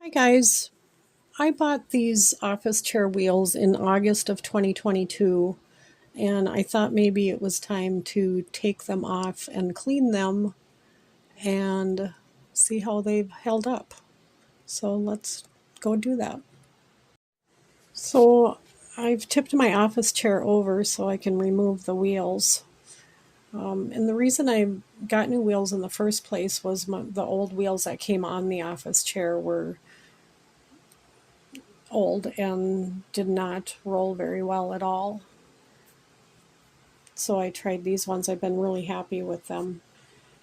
Hi guys, I bought these office chair wheels in August of 2022 and I thought maybe it was time to take them off and clean them and see how they've held up. So let's go do that. So I've tipped my office chair over so I can remove the wheels. And the reason I got new wheels in the first place was the old wheels that came on the office chair were old and did not roll very well at all. So I tried these ones. I've been really happy with them.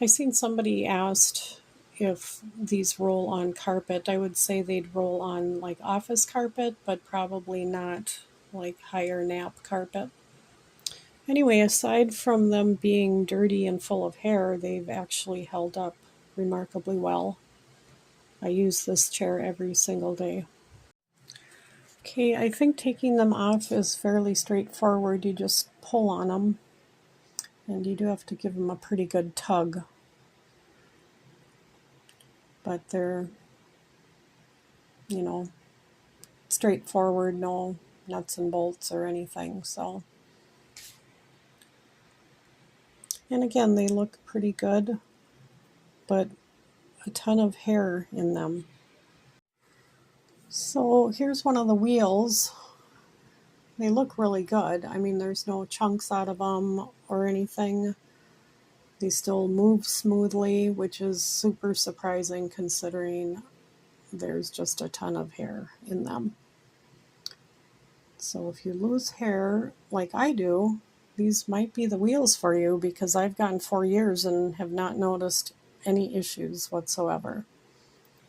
I seen somebody asked if these roll on carpet. I would say they'd roll on like office carpet, but probably not like higher nap carpet. Anyway, aside from them being dirty and full of hair, they've actually held up remarkably well. I use this chair every single day. Okay, I think taking them off is fairly straightforward. You just pull on them, and you do have to give them a pretty good tug. But they're, you know, straightforward, no nuts and bolts or anything. So, and again, they look pretty good, but a ton of hair in them. So here's one of the wheels. They look really good. I mean, there's no chunks out of them or anything. They still move smoothly, which is super surprising considering there's just a ton of hair in them. So if you lose hair like I do, these might be the wheels for you, because I've gone 4 years and have not noticed any issues whatsoever.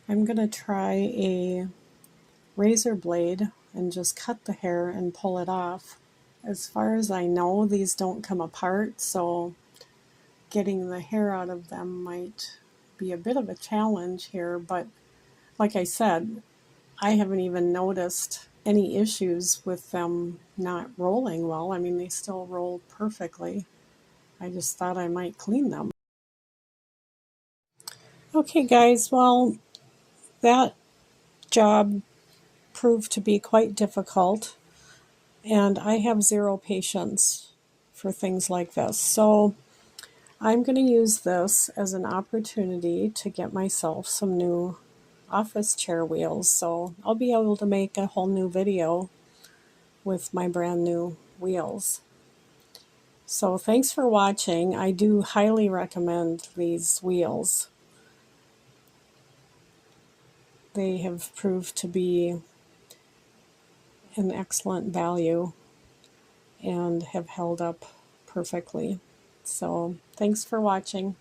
I'm going to try a razor blade and just cut the hair and pull it off. As far as I know, these don't come apart, so getting the hair out of them might be a bit of a challenge here, but like I said, I haven't even noticed any issues with them not rolling well. I mean, they still roll perfectly. I just thought I might clean them. Okay, guys, well, that job proved to be quite difficult, and I have zero patience for things like this. So I'm going to use this as an opportunity to get myself some new office chair wheels. So I'll be able to make a whole new video with my brand new wheels. So thanks for watching. I do highly recommend these wheels. They have proved to be an excellent value and have held up perfectly. So thanks for watching.